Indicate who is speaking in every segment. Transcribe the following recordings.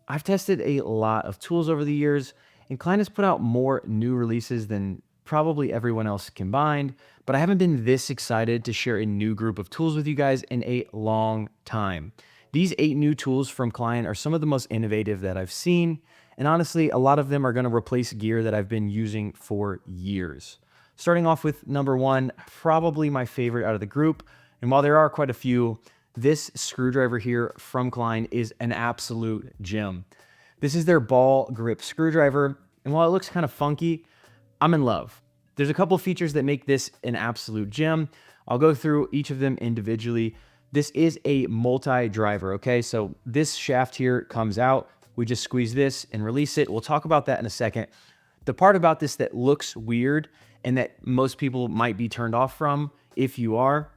Speaker 1: I've tested a lot of tools over the years, and Klein has put out more new releases than probably everyone else combined, but I haven't been this excited to share a new group of tools with you guys in a long time. These 8 new tools from Klein are some of the most innovative that I've seen, and honestly, a lot of them are going to replace gear that I've been using for years. Starting off with number 1, probably my favorite out of the group, and while there are quite a few, this screwdriver here from Klein is an absolute gem. This is their ball grip screwdriver, and while it looks kind of funky, I'm in love. There's a couple features that make this an absolute gem. I'll go through each of them individually. This is a multi-driver, okay? So this shaft here comes out. We just squeeze this and release it. We'll talk about that in a second. The part about this that looks weird and that most people might be turned off from, if you are,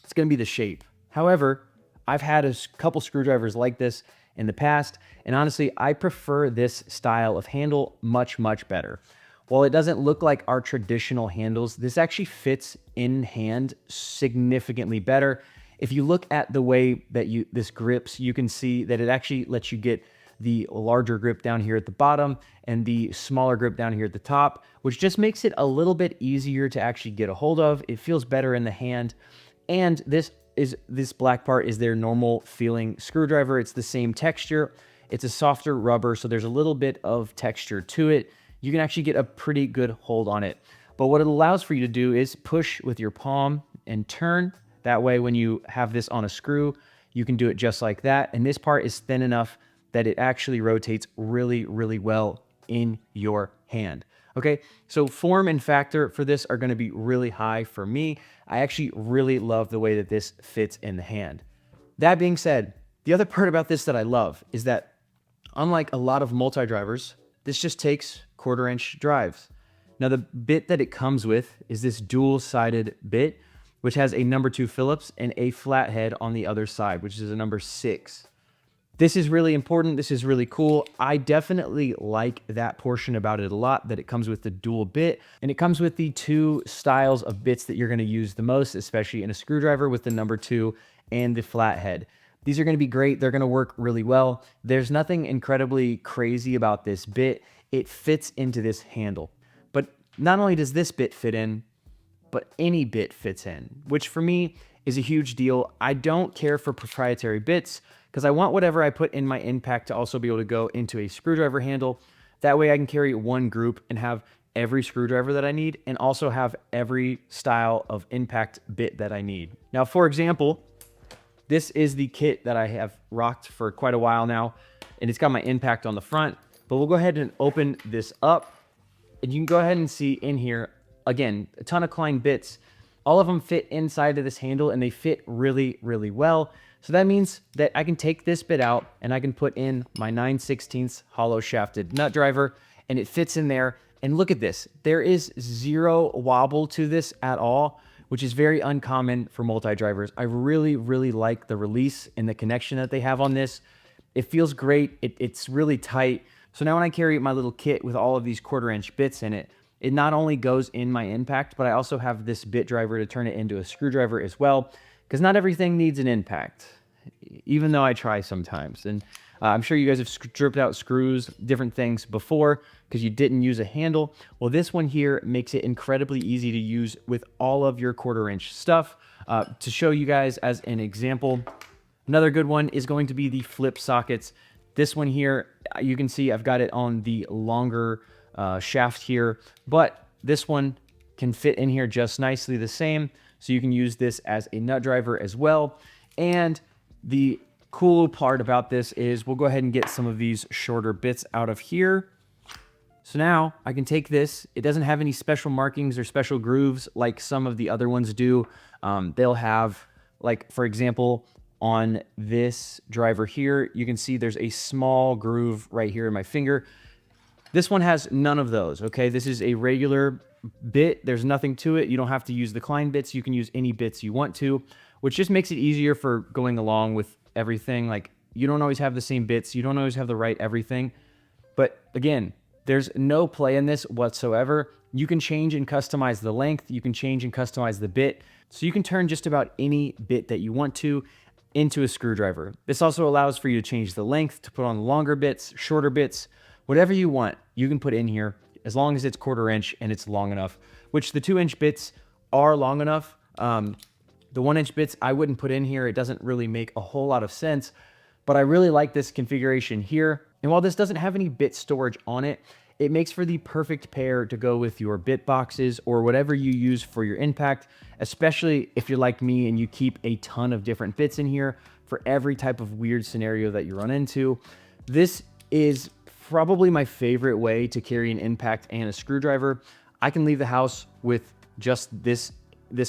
Speaker 1: it's gonna be the shape. However, I've had a couple screwdrivers like this in the past, and honestly, I prefer this style of handle much, much better. While it doesn't look like our traditional handles, this actually fits in hand significantly better. If you look at the way that this grips, you can see that it actually lets you get the larger grip down here at the bottom and the smaller grip down here at the top, which just makes it a little bit easier to actually get a hold of. It feels better in the hand. And this black part is their normal feeling screwdriver. It's the same texture. It's a softer rubber, so there's a little bit of texture to it. You can actually get a pretty good hold on it. But what it allows for you to do is push with your palm and turn. That way, when you have this on a screw, you can do it just like that. And this part is thin enough that it actually rotates really, really well in your hand. Okay, so form and factor for this are gonna be really high for me. I actually really love the way that this fits in the hand. That being said, the other part about this that I love is that unlike a lot of multi-drivers, this just takes 1/4" drives. Now the bit that it comes with is this dual-sided bit, which has a number 2 Phillips and a flathead on the other side, which is a number 6. This is really important. This is really cool. I definitely like that portion about it a lot, that it comes with the dual bit, and it comes with the 2 styles of bits that you're gonna use the most, especially in a screwdriver, with the number 2 and the flathead. These are gonna be great. They're gonna work really well. There's nothing incredibly crazy about this bit. It fits into this handle. But not only does this bit fit in, but any bit fits in, which for me is a huge deal. I don't care for proprietary bits because I want whatever I put in my impact to also be able to go into a screwdriver handle. That way I can carry one group and have every screwdriver that I need and also have every style of impact bit that I need. Now, for example, this is the kit that I have rocked for quite a while now, and it's got my impact on the front, but we'll go ahead and open this up, and you can go ahead and see in here, again, a ton of Klein bits. All of them fit inside of this handle, and they fit really, really well. So that means that I can take this bit out, and I can put in my 9/16 hollow shafted nut driver, and it fits in there. And look at this. There is zero wobble to this at all, which is very uncommon for multi-drivers. I really, really like the release and the connection that they have on this. It feels great. It's really tight. So now when I carry my little kit with all of these 1/4" bits in it, it not only goes in my impact, but I also have this bit driver to turn it into a screwdriver as well, because not everything needs an impact, even though I try sometimes. And I'm sure you guys have stripped out screws, different things before because you didn't use a handle. Well, this one here makes it incredibly easy to use with all of your 1/4" stuff. To show you guys as an example, another good one is going to be the flip sockets. This one here, you can see I've got it on the longer shaft here, but this one can fit in here just nicely the same. So you can use this as a nut driver as well. And the cool part about this is we'll go ahead and get some of these shorter bits out of here. So now I can take this. It doesn't have any special markings or special grooves like some of the other ones do. They'll have, like, for example, on this driver here, you can see there's a small groove right here in my finger. This one has none of those, okay? This is a regular bit. There's nothing to it. You don't have to use the Klein bits. You can use any bits you want to, which just makes it easier for going along with everything. Like, you don't always have the same bits. You don't always have the right everything. But again, there's no play in this whatsoever. You can change and customize the length. You can change and customize the bit. So you can turn just about any bit that you want to. into a screwdriver. This also allows for you to change the length, to put on longer bits, shorter bits, whatever you want, you can put in here as long as it's 1/4 inch and it's long enough, which the 2-inch bits are long enough. The 1-inch bits I wouldn't put in here. It doesn't really make a whole lot of sense, but I really like this configuration here. And while this doesn't have any bit storage on it, it makes for the perfect pair to go with your bit boxes or whatever you use for your impact, especially if you're like me and you keep a ton of different bits in here for every type of weird scenario that you run into. This is probably my favorite way to carry an impact and a screwdriver. I can leave the house with just this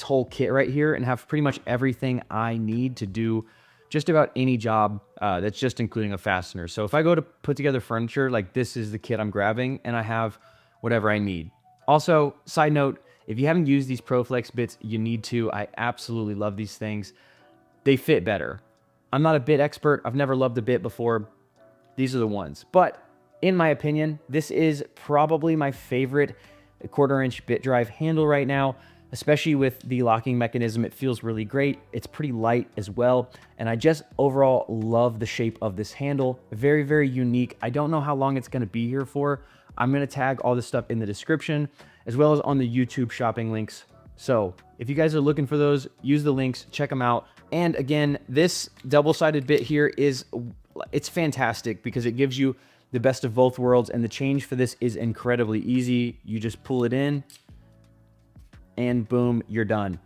Speaker 1: whole kit right here and have pretty much everything I need to do just about any job that's just including a fastener. So if I go to put together furniture, like this is the kit I'm grabbing and I have whatever I need. Also, side note, if you haven't used these ProFlex bits, you need to. I absolutely love these things. They fit better. I'm not a bit expert. I've never loved a bit before. These are the ones. But in my opinion, this is probably my favorite 1/4 inch bit drive handle right now, especially with the locking mechanism. It feels really great. It's pretty light as well. And I just overall love the shape of this handle. Very, very unique. I don't know how long it's going to be here for. I'm going to tag all this stuff in the description as well as on the YouTube shopping links. So if you guys are looking for those, use the links, check them out. And again, this double-sided bit here it's fantastic because it gives you the best of both worlds. And the change for this is incredibly easy. You just pull it in and boom, you're done.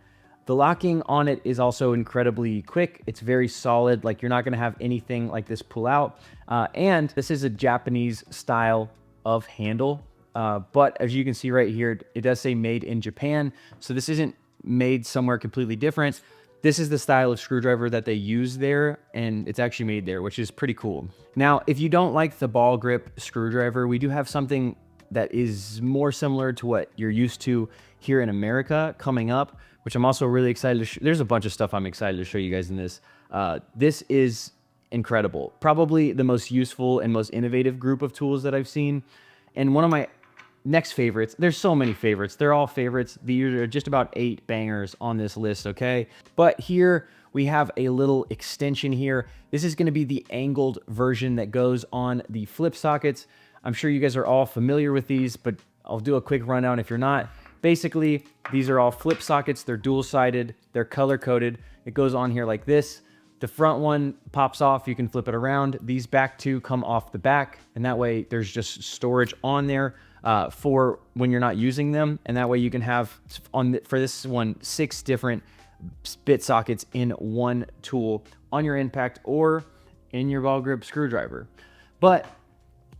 Speaker 1: The locking on it is also incredibly quick. It's very solid. Like, you're not going to have anything like this pull out. And this is a Japanese style of handle. But as you can see right here, it does say made in Japan. So this isn't made somewhere completely different. This is the style of screwdriver that they use there, and it's actually made there, which is pretty cool. Now, if you don't like the ball grip screwdriver, we do have something that is more similar to what you're used to here in America coming up, which I'm also really excited to there's a bunch of stuff I'm excited to show you guys in this. This is incredible. Probably the most useful and most innovative group of tools that I've seen. And one of my next favorites, there's so many favorites. They're all favorites. These are just about 8 bangers on this list, okay? But here we have a little extension here. This is gonna be the angled version that goes on the flip sockets. I'm sure you guys are all familiar with these, but I'll do a quick rundown if you're not. Basically, these are all flip sockets. They're dual-sided. They're color-coded. It goes on here like this. The front one pops off. You can flip it around. These back two come off the back, and that way there's just storage on there for when you're not using them. And that way you can have, for this one, 6 different bit sockets in one tool on your impact or in your ball grip screwdriver. But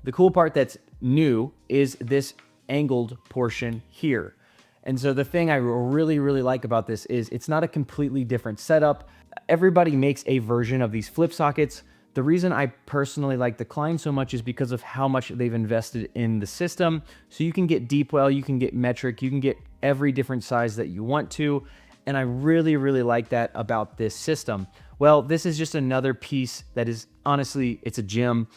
Speaker 1: the cool part that's new is this angled portion here. And so the thing I really, really like about this is it's not a completely different setup. Everybody makes a version of these flip sockets. The reason I personally like the Klein so much is because of how much they've invested in the system. So you can get deep well, you can get metric, you can get every different size that you want to. And I really, really like that about this system. Well, this is just another piece that is, honestly, it's a gem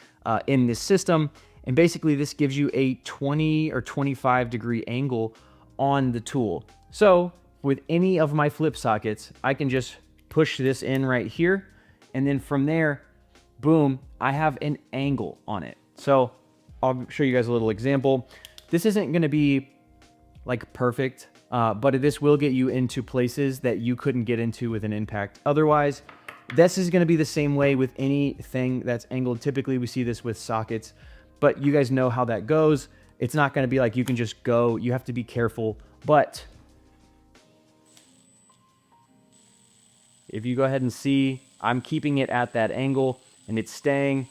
Speaker 1: in this system. And basically this gives you a 20 or 25 degree angle on the tool. So with any of my flip sockets, I can just push this in right here. And then from there, boom, I have an angle on it. So I'll show you guys a little example. This isn't gonna be like perfect, but this will get you into places that you couldn't get into with an impact otherwise. This is gonna be the same way with anything that's angled. Typically we see this with sockets, but you guys know how that goes. It's not gonna be like you can just go, you have to be careful. But if you go ahead and see, I'm keeping it at that angle and it's staying.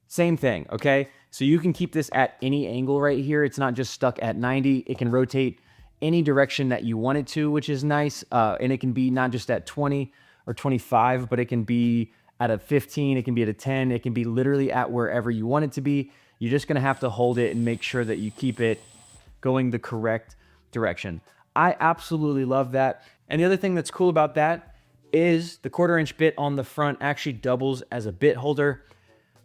Speaker 1: Same thing, okay? So you can keep this at any angle right here. It's not just stuck at 90. It can rotate any direction that you want it to, which is nice. And it can be not just at 20 or 25, but it can be at a 15, it can be at a 10, it can be literally at wherever you want it to be. You're just gonna have to hold it and make sure that you keep it going the correct direction. I absolutely love that. And the other thing that's cool about that is the 1/4 inch bit on the front actually doubles as a bit holder.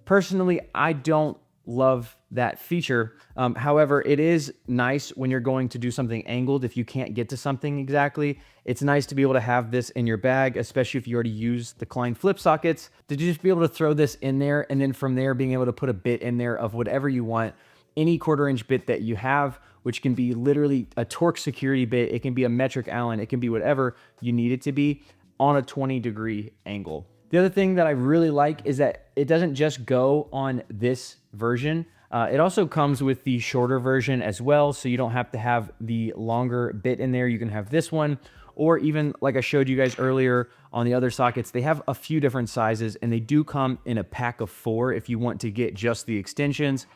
Speaker 1: Personally, I don't love that feature. However, it is nice when you're going to do something angled. If you can't get to something exactly, it's nice to be able to have this in your bag, especially if you already use the Klein flip sockets, to just be able to throw this in there. And then from there, being able to put a bit in there of whatever you want, any 1/4 inch bit that you have, which can be literally a torque security bit. It can be a metric Allen. It can be whatever you need it to be on a 20-degree angle. The other thing that I really like is that it doesn't just go on this version. It also comes with the shorter version as well, so you don't have to have the longer bit in there. You can have this one, or even like I showed you guys earlier on the other sockets, they have a few different sizes, and they do come in a pack of 4 if you want to get just the extensions.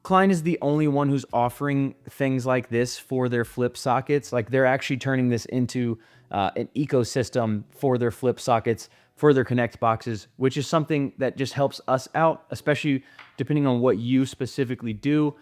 Speaker 1: Klein is the only one who's offering things like this for their flip sockets. Like, they're actually turning this into an ecosystem for their flip sockets, for their connect boxes, which is something that just helps us out, especially depending on what you specifically do.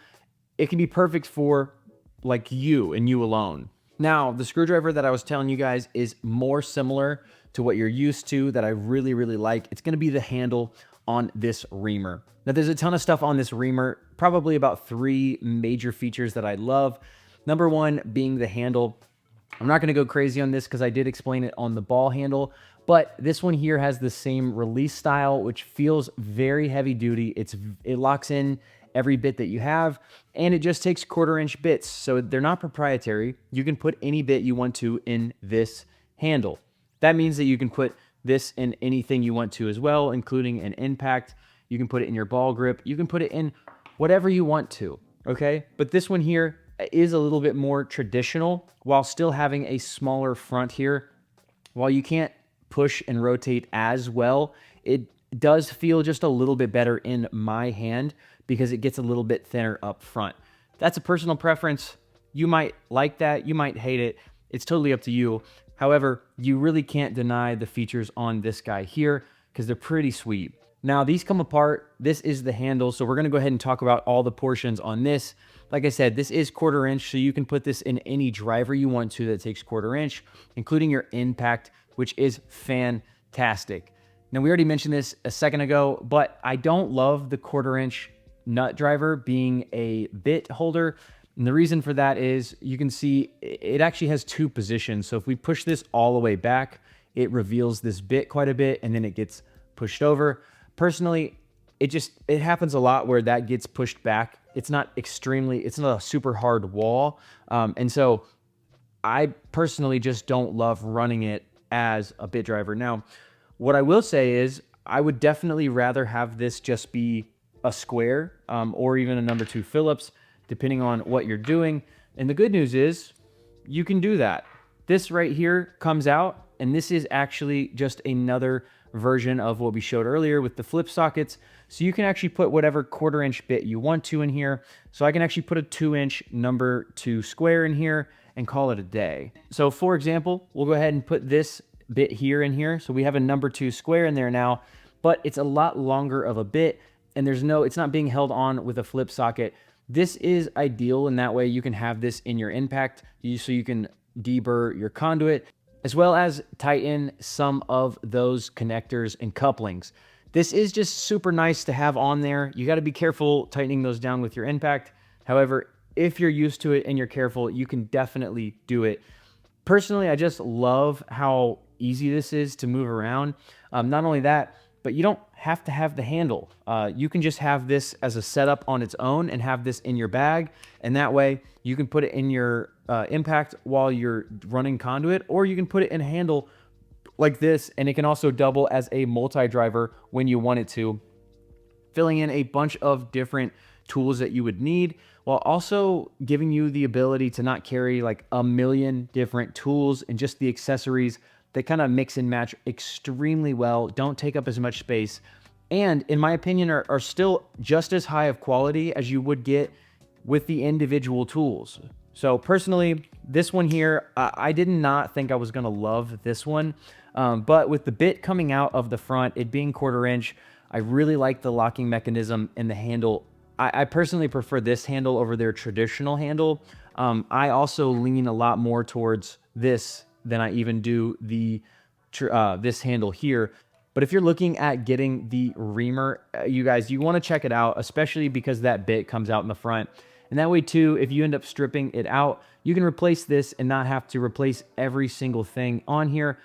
Speaker 1: It can be perfect for like you and you alone. Now, the screwdriver that I was telling you guys is more similar to what you're used to that I really, really like. It's going to be the handle on this reamer. Now, there's a ton of stuff on this reamer, probably about 3 major features that I love. Number 1 being the handle. I'm not going to go crazy on this because I did explain it on the ball handle, but this one here has the same release style, which feels very heavy duty. It locks in every bit that you have, and it just takes 1/4 inch bits. So they're not proprietary. You can put any bit you want to in this handle. That means that you can put this in anything you want to as well, including an impact. You can put it in your ball grip. You can put it in whatever you want to, okay? But this one here is a little bit more traditional while still having a smaller front here. While you can't push and rotate as well, it does feel just a little bit better in my hand because it gets a little bit thinner up front. That's a personal preference. You might like that. You might hate it. It's totally up to you. However, you really can't deny the features on this guy here because they're pretty sweet. Now, these come apart. This is the handle, so we're going to go ahead and talk about all the portions on this. Like I said, this is 1/4 inch, so you can put this in any driver you want to that takes 1/4 inch, including your impact, which is fantastic. Now, we already mentioned this a second ago, but I don't love the 1/4 inch nut driver being a bit holder. And the reason for that is you can see it actually has 2 positions. So if we push this all the way back, it reveals this bit quite a bit, and then it gets pushed over. Personally, it happens a lot where that gets pushed back. It's not a super hard wall. And so I personally just don't love running it as a bit driver. Now, what I will say is I would definitely rather have this just be a square or even a number 2 Phillips, depending on what you're doing. And the good news is you can do that. This right here comes out, and this is actually just another version of what we showed earlier with the flip sockets. So you can actually put whatever 1/4 inch bit you want to in here. So I can actually put a 2-inch number 2 square in here and call it a day. So for example, we'll go ahead and put this bit here in here. So we have a number 2 square in there now, but it's a lot longer of a bit, and it's not being held on with a flip socket. This is ideal in that way you can have this in your impact, so you can deburr your conduit, as well as tighten some of those connectors and couplings. This is just super nice to have on there. You got to be careful tightening those down with your impact. However, if you're used to it and you're careful, you can definitely do it. Personally, I just love how easy this is to move around. Not only that, but you don't have to have the handle. You can just have this as a setup on its own and have this in your bag. And that way you can put it in your impact while you're running conduit, or you can put it in a handle like this, and it can also double as a multi-driver when you want it to, filling in a bunch of different tools that you would need, while also giving you the ability to not carry like a million different tools and just the accessories that kind of mix and match extremely well, don't take up as much space, and in my opinion are still just as high of quality as you would get with the individual tools. So personally, this one here, I did not think I was going to love this one. But with the bit coming out of the front, it being 1/4 inch, I really like the locking mechanism and the handle. I personally prefer this handle over their traditional handle. I also lean a lot more towards this than I even do the this handle here. But if you're looking at getting the reamer, you guys, you want to check it out, especially because that bit comes out in the front. And that way too, if you end up stripping it out, you can replace this and not have to replace every single thing on here.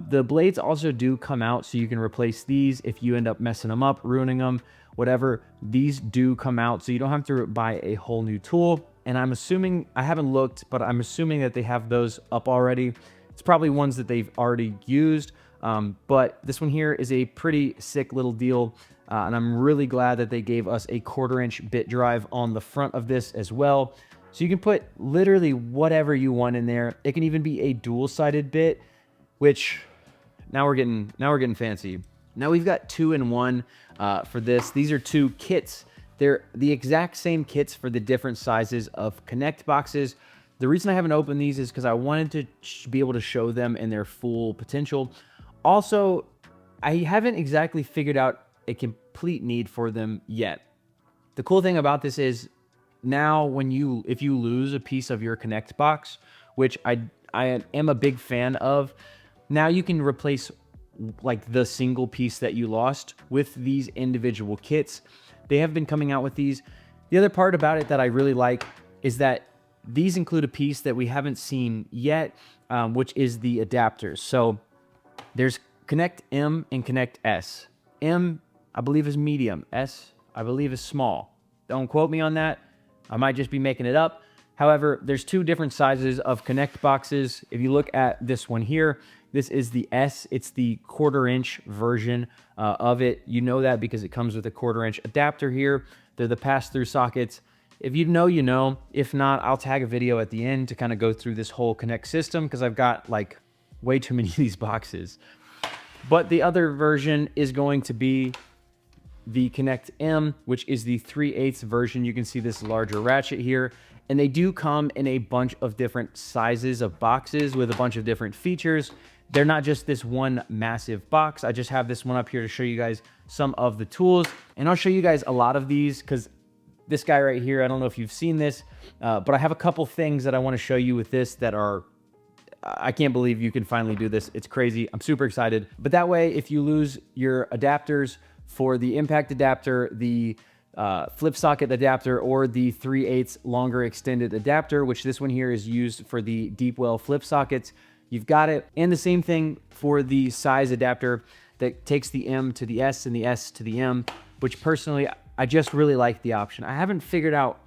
Speaker 1: The blades also do come out, so you can replace these if you end up messing them up, ruining them, whatever. These do come out, so you don't have to buy a whole new tool. And I'm assuming, I haven't looked, but I'm assuming that they have those up already. It's probably ones that they've already used. But this one here is a pretty sick little deal. And I'm really glad that they gave us a 1/4" bit drive on the front of this as well. So you can put literally whatever you want in there. It can even be a dual-sided bit, which now we're getting fancy. Now we've got 2-in-1 for this. These are 2 kits. They're the exact same kits for the different sizes of connect boxes. The reason I haven't opened these is because I wanted to be able to show them in their full potential. Also, I haven't exactly figured out a complete need for them yet. The cool thing about this is now if you lose a piece of your connect box, which I am a big fan of, now you can replace like the single piece that you lost with these individual kits. They have been coming out with these. The other part about it that I really like is that these include a piece that we haven't seen yet, which is the adapters. So there's Connect M and Connect S. M, I believe, is medium. S, I believe, is small. Don't quote me on that. I might just be making it up. However, there's 2 different sizes of connect boxes. If you look at this one here, this is the S. It's the 1/4" version of it. You know that because it comes with a 1/4" adapter here. They're the pass-through sockets. If you know, you know. If not, I'll tag a video at the end to kind of go through this whole connect system because I've got like way too many of these boxes. But the other version is going to be the Connect M, which is the 3/8 version. You can see this larger ratchet here. And they do come in a bunch of different sizes of boxes with a bunch of different features. They're not just this one massive box. I just have this one up here to show you guys some of the tools. And I'll show you guys a lot of these because this guy right here, I don't know if you've seen this, but I have a couple things that I want to show you with this that are, I can't believe you can finally do this. It's crazy. I'm super excited. But that way, if you lose your adapters for the impact adapter, the flip socket adapter, or the 3/8 longer extended adapter, which this one here is used for the deep well flip sockets, you've got it. And the same thing for the size adapter that takes the M to the S and the S to the M, which personally, I just really like the option. I haven't figured out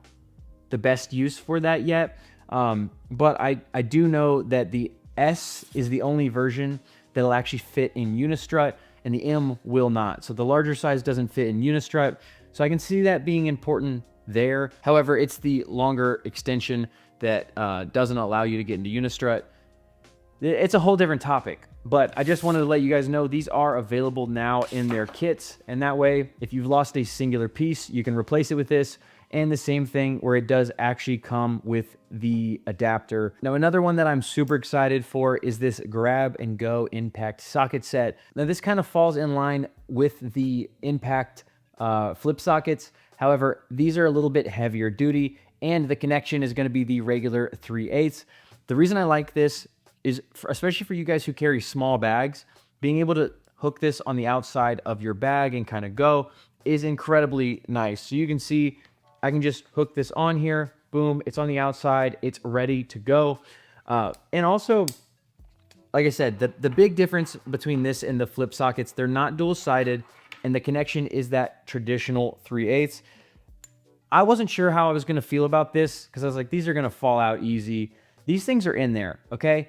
Speaker 1: the best use for that yet, but I do know that the S is the only version that'll actually fit in Unistrut, and the M will not. So the larger size doesn't fit in Unistrut. So I can see that being important there. However, it's the longer extension that doesn't allow you to get into Unistrut. It's a whole different topic, but I just wanted to let you guys know these are available now in their kits. And that way, if you've lost a singular piece, you can replace it with this. And the same thing where it does actually come with the adapter. Now, another one that I'm super excited for is this grab and go impact socket set. Now, this kind of falls in line with the impact flip sockets. However, these are a little bit heavier duty, and the connection is going to be the regular 3/8. The reason I like this is, especially for you guys who carry small bags, being able to hook this on the outside of your bag and kind of go is incredibly nice. So you can see I can just hook this on here, boom, it's on the outside, it's ready to go. And also, like I said, the big difference between this and the flip sockets, they're not dual-sided, and the connection is that traditional 3/8. I wasn't sure how I was gonna feel about this because I was like, these are gonna fall out easy. These things are in there, okay?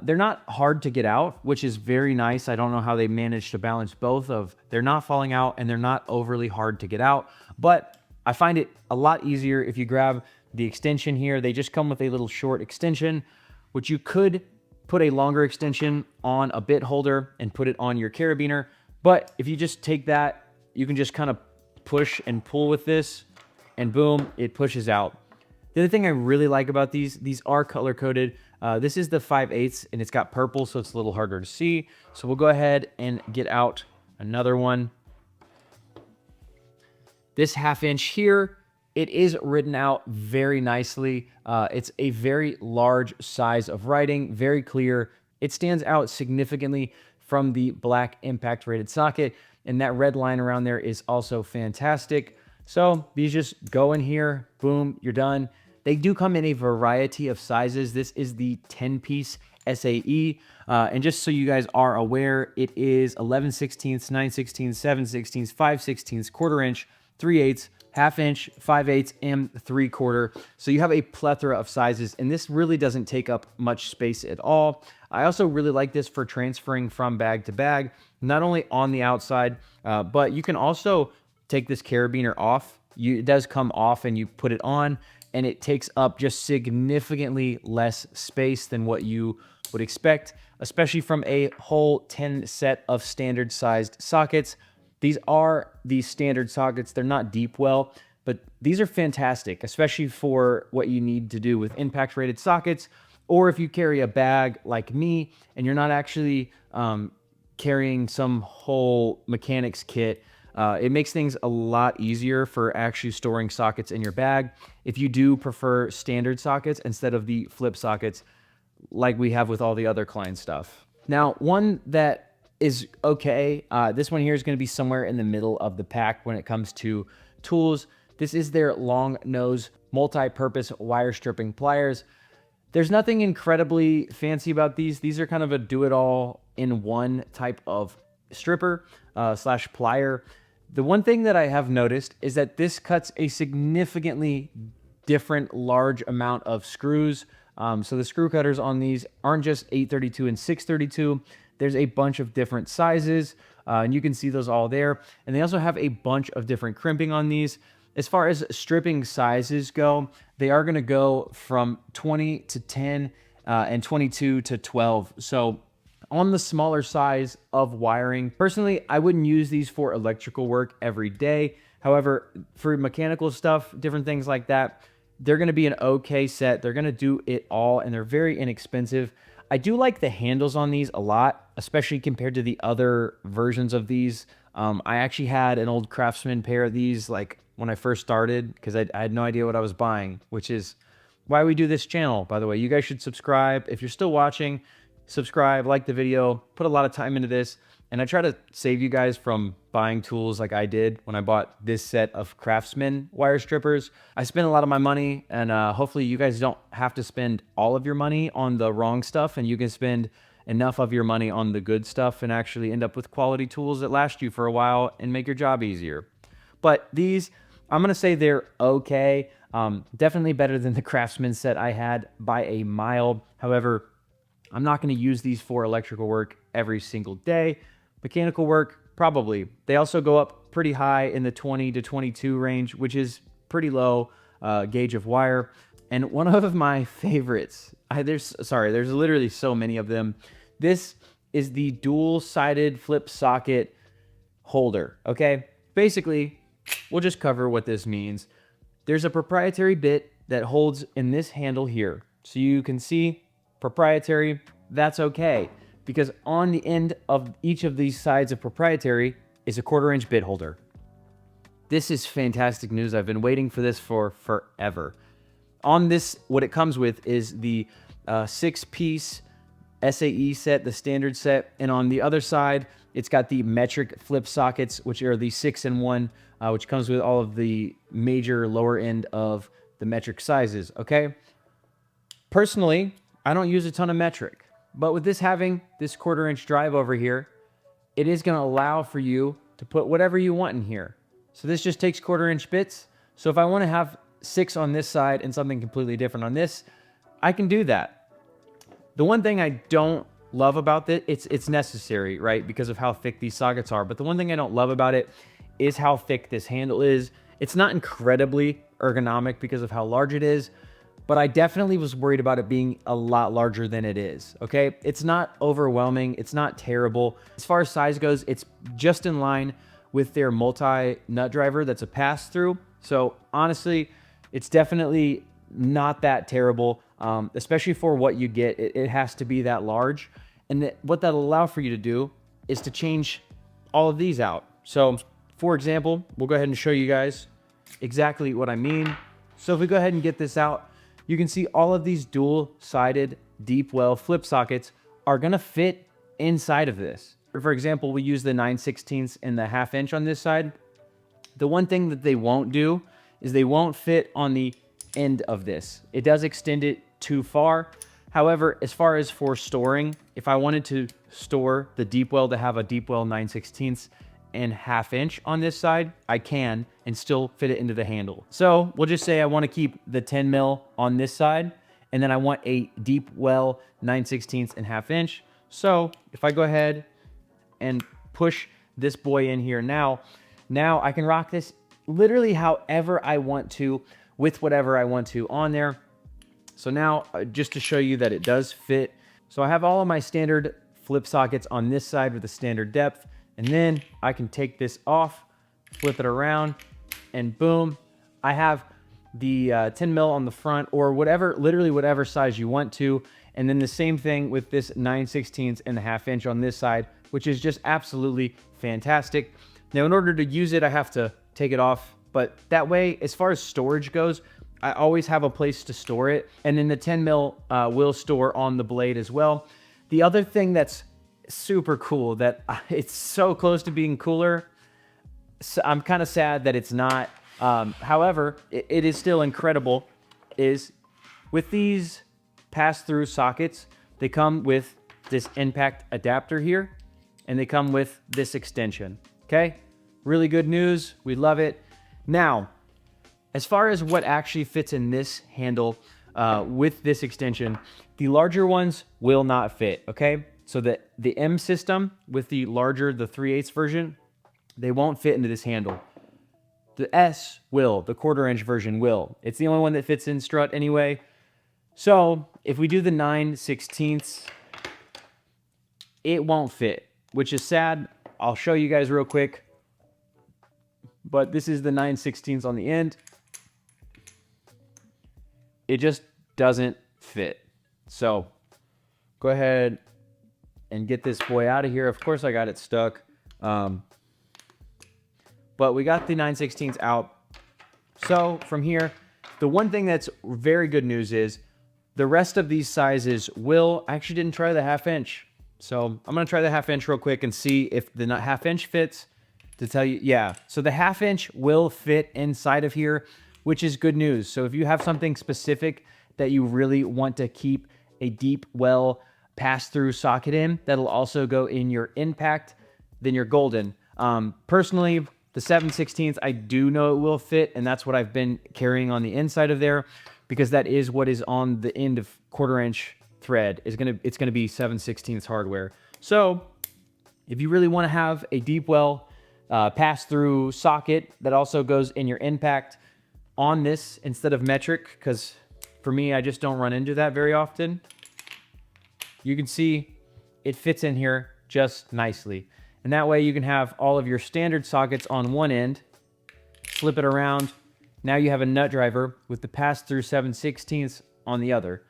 Speaker 1: They're not hard to get out, which is very nice. I don't know how they managed to balance both of they're not falling out and they're not overly hard to get out, but I find it a lot easier if you grab the extension here. They just come with a little short extension, which you could put a longer extension on a bit holder and put it on your carabiner. But if you just take that, you can just kind of push and pull with this, and boom, it pushes out. The other thing I really like about these are color coded. This is the 5/8 and it's got purple, so it's a little harder to see. So we'll go ahead and get out another one. This 1/2 inch here, it is written out very nicely. It's a very large size of writing, very clear. It stands out significantly from the black impact rated socket. And that red line around there is also fantastic. So these just go in here, boom, you're done. They do come in a variety of sizes. This is the 10-piece SAE. And just so you guys are aware, it is 11/16, 9/16, 7/16, 5/16, quarter inch, 3/8, half inch, 5/8, and 3/4. So you have a plethora of sizes, and this really doesn't take up much space at all. I also really like this for transferring from bag to bag, not only on the outside, but you can also take this carabiner off. It does come off and you put it on, and it takes up just significantly less space than what you would expect, especially from a whole 10 set of standard sized sockets. These are the standard sockets. They're not deep well, but these are fantastic, especially for what you need to do with impact rated sockets, or if you carry a bag like me and you're not actually carrying some whole mechanics kit. It makes things a lot easier for actually storing sockets in your bag if you do prefer standard sockets instead of the flip sockets like we have with all the other Klein stuff. Now, one that is okay, this one here is going to be somewhere in the middle of the pack when it comes to tools. This is their long nose multi-purpose wire stripping pliers. There's nothing incredibly fancy about these. These are kind of a do-it-all-in-one type of stripper slash plier. The one thing that I have noticed is that this cuts a significantly different large amount of screws. So the screw cutters on these aren't just 832 and 632. There's a bunch of different sizes, and you can see those all there. And they also have a bunch of different crimping on these. As far as stripping sizes go, they are going to go from 20 to 10 and 22 to 12. So on the smaller size of wiring, personally, I wouldn't use these for electrical work every day. However, for mechanical stuff, different things like that, they're going to be an okay set. They're going to do it all, and they're very inexpensive. I do like the handles on these a lot, especially compared to the other versions of these. I actually had an old Craftsman pair of these like when I first started because I had no idea what I was buying, which is why we do this channel, by the way. You guys should subscribe. If you're still watching, subscribe, like the video, put a lot of time into this. And I try to save you guys from buying tools like I did when I bought this set of Craftsman wire strippers. I spent a lot of my money, and hopefully you guys don't have to spend all of your money on the wrong stuff, and you can spend enough of your money on the good stuff and actually end up with quality tools that last you for a while and make your job easier. But these, I'm going to say they're okay. Definitely better than the Craftsman set I had by a mile. However, I'm not going to use these for electrical work every single day. Mechanical work, probably. They also go up pretty high in the 20 to 22 range, which is pretty low gauge of wire. And one of my favorites, there's literally so many of them. This is the dual-sided flip socket holder, okay? Basically, we'll just cover what this means. There's a proprietary bit that holds in this handle here. So you can see proprietary, that's okay. Because on the end of each of these sides of proprietary is a 1/4 inch bit holder. This is fantastic news. I've been waiting for this for forever. On this, what it comes with is the 6-piece SAE set, the standard set. And on the other side, it's got the metric flip sockets, which are the 6-in-1, which comes with all of the major lower end of the metric sizes, okay? Personally, I don't use a ton of metric. But with this having this 1/4 inch drive over here, it is going to allow for you to put whatever you want in here. So this just takes 1/4 inch bits. So if I want to have 6 on this side and something completely different on this, I can do that. The one thing I don't love about this, it's necessary, right? Because of how thick these sockets are. But the one thing I don't love about it is how thick this handle is. It's not incredibly ergonomic because of how large it is, but I definitely was worried about it being a lot larger than it is, okay? It's not overwhelming. It's not terrible. As far as size goes, it's just in line with their multi-nut driver that's a pass-through. So honestly, it's definitely not that terrible, especially for what you get. It has to be that large. And what that'll allow for you to do is to change all of these out. So for example, we'll go ahead and show you guys exactly what I mean. So if we go ahead and get this out, you can see all of these dual-sided deep well flip sockets are going to fit inside of this. for example, we use the 9/16 and the 1/2 inch on this side. The one thing that they won't do is they won't fit on the end of this. It does extend it too far. However, as far as for storing, if I wanted to store the deep well to have a deep well 9/16 and 1/2 inch on this side, I can and still fit it into the handle. So we'll just say I want to keep the 10 mil on this side, and then I want a deep well 9/16 and 1/2 inch. So if I go ahead and push this boy in here now I can rock this literally however I want to with whatever I want to on there. So now, just to show you that it does fit. So I have all of my standard flip sockets on this side with the standard depth, and then I can take this off, flip it around, and boom, I have the 10 mil on the front, or whatever, literally whatever size you want to. And then the same thing with this 9/16 and the 1/2 inch on this side, which is just absolutely fantastic. Now, in order to use it, I have to take it off, but that way, as far as storage goes, I always have a place to store it. And then the 10 mil will store on the blade as well. The other thing that's super cool, that it's so close to being cooler, so I'm kind of sad that it's not. However, it is still incredible, is with these pass-through sockets, they come with this impact adapter here, and they come with this extension, okay? Really good news, we love it. Now, as far as what actually fits in this handle with this extension, the larger ones will not fit, okay? So the M system with the larger, the 3/8 version, they won't fit into this handle. The S will, the 1/4 inch version will. It's the only one that fits in strut anyway. So if we do the 9/16, it won't fit, which is sad. I'll show you guys real quick. But this is the 9/16 on the end. It just doesn't fit. So go ahead and get this boy out of here. Of course I got it stuck. But we got the 9/16 out. So from here, the one thing that's very good news is the rest of these sizes will, I actually didn't try the 1/2 inch. So I'm gonna try the 1/2 inch real quick and see if the 1/2 inch fits. To tell you, yeah. So the 1/2 inch will fit inside of here, which is good news. So if you have something specific that you really want to keep a deep well pass-through socket in, that'll also go in your impact, then you're golden. Personally, the 7/16, I do know it will fit, and that's what I've been carrying on the inside of there, because that is what is on the end of 1/4 inch thread. It's gonna be 7/16 hardware. So if you really want to have a deep well pass-through socket that also goes in your impact on this instead of metric, because for me, I just don't run into that very often. You can see it fits in here just nicely. And that way you can have all of your standard sockets on one end, flip it around. Now you have a nut driver with the pass-through 7/16 on the other.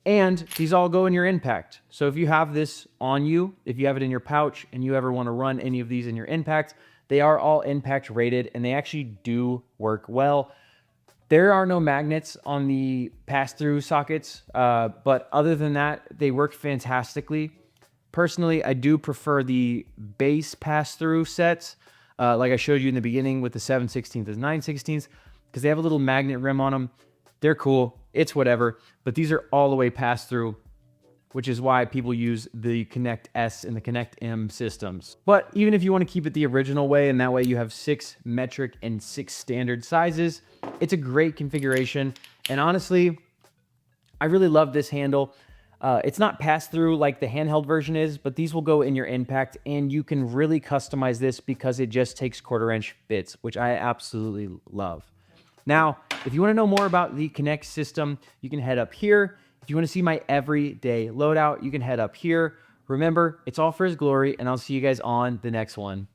Speaker 1: And these all go in your impact. So if you have this on you, if you have it in your pouch and you ever want to run any of these in your impact, they are all impact rated and they actually do work well. There are no magnets on the pass-through sockets, but other than that, they work fantastically. Personally, I do prefer the base pass-through sets, like I showed you in the beginning with the 7/16 and 9/16, because they have a little magnet rim on them. They're cool, it's whatever, but these are all the way pass-through, which is why people use the Connect S and the Connect M systems. But even if you want to keep it the original way, and that way you have 6 metric and 6 standard sizes, it's a great configuration. And honestly, I really love this handle. It's not pass-through like the handheld version is, but these will go in your impact, and you can really customize this because it just takes 1/4 inch bits, which I absolutely love. Now, if you want to know more about the Connect system, you can head up here. If you want to see my everyday loadout, you can head up here. Remember, it's all for His glory, and I'll see you guys on the next one.